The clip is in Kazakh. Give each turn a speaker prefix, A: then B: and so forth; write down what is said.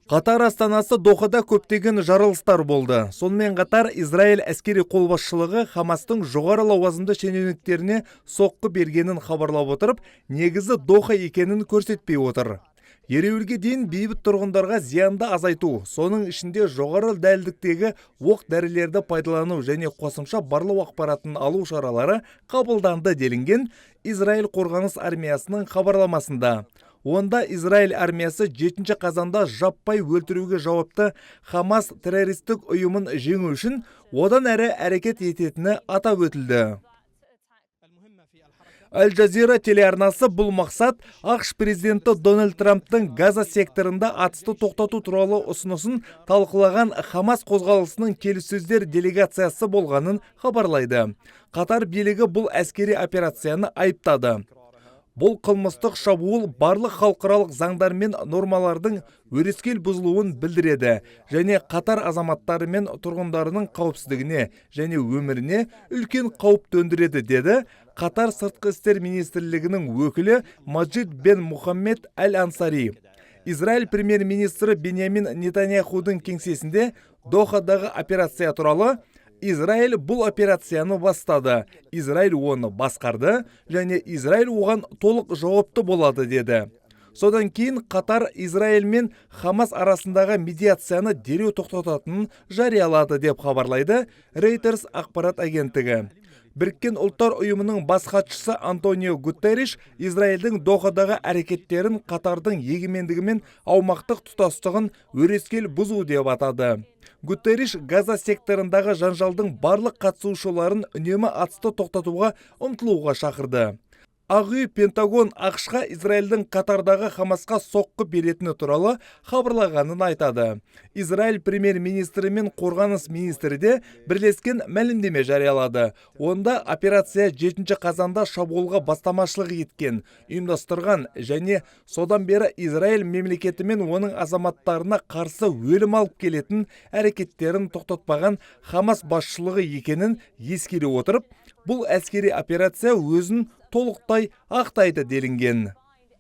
A: Катар астанасы Дохада көптеген жарылыстар болды. Сонымен қатар Израиль әскери қолбасшылығы Хамастың жоғары лауазымды шенеуніктеріне соққы бергенін хабарлап отырып, негізі Доха екенін көрсетпей отыр. Ереуілге дейін бейбіт тұрғындарға зиянды азайту, соның ішінде жоғары дәлдіктегі оқ дәрілерді пайдалану және қосымша барлау ақпаратын алу шаралары қабылданды делінген Израиль қорғаныс армиясының хабарламасында. Онда Израиль армиясы 7 қазанда жаппай өлтіруге жауапты Хамас террористік ұйымын жеңу үшін одан әрі әрекет ететіні атап өтілді. Аль-Джазира телеарнасы бұл мақсат ақш президенті Дональд Трамптың Газа секторында атысты тоқтату туралы ұсынысын талқылаған Хамас қозғалысының келіссөздер делегациясы болғанын хабарлайды. Катар билігі бұл әскери операцияны айыптады. Бұл қылмыстық шабуыл барлық халықаралық заңдар мен нормалардың өрескел бұзылуын білдіреді және Катар азаматтары мен тұрғындарының қауіпсіздігіне және өміріне үлкен қауіп төндіреді, деді Катар сыртқы істер министрлігінің өкілі Маджид бен Мухаммед Аль-Ансари. Израиль премьер-министрі Беньямин Нетаньяхудың кеңсесінде Дохадағы операция туралы: Израиль бұл операцияны бастады, Израиль оны басқарды және Израиль оған толық жауапты болады, деді. Содан кейін Катар Израиль мен Хамас арасындағы медиацияны дереу тоқтататынын жариялады деп хабарлайды Reuters ақпарат агенттігі. Біріккен ұлттар ұйымының бас хатшысы Антонио Гутерриш Израильдің Дохадағы әрекеттерін Катардың егемендігі мен аумақтық тұтастығын өрескел бұзу деп атады. Гутерриш Газа секторындағы жанжалдың барлық қатысушыларын үнемі атысты тоқтатуға ұмтылуға шақырды. Ақ үй Пентагон ақшқа Израильдің Катардағы Хамасқа соққы беретіні туралы хабарлағанын айтады. Израиль премьер-министрі мен қорғаныс министрі де бірлескен мәлімдеме жариялады. Онда операция 7 қазанда шабуылға бастамашылық еткен, ұйымдастырған және содан бері Израиль мемлекеті мен оның азаматтарына қарсы өлім алып келетін әрекеттерін тоқтатпаған Хамас басшылығы екенін ескере отырып, бұл әскери операция өзін толықтай ақтайды делінген.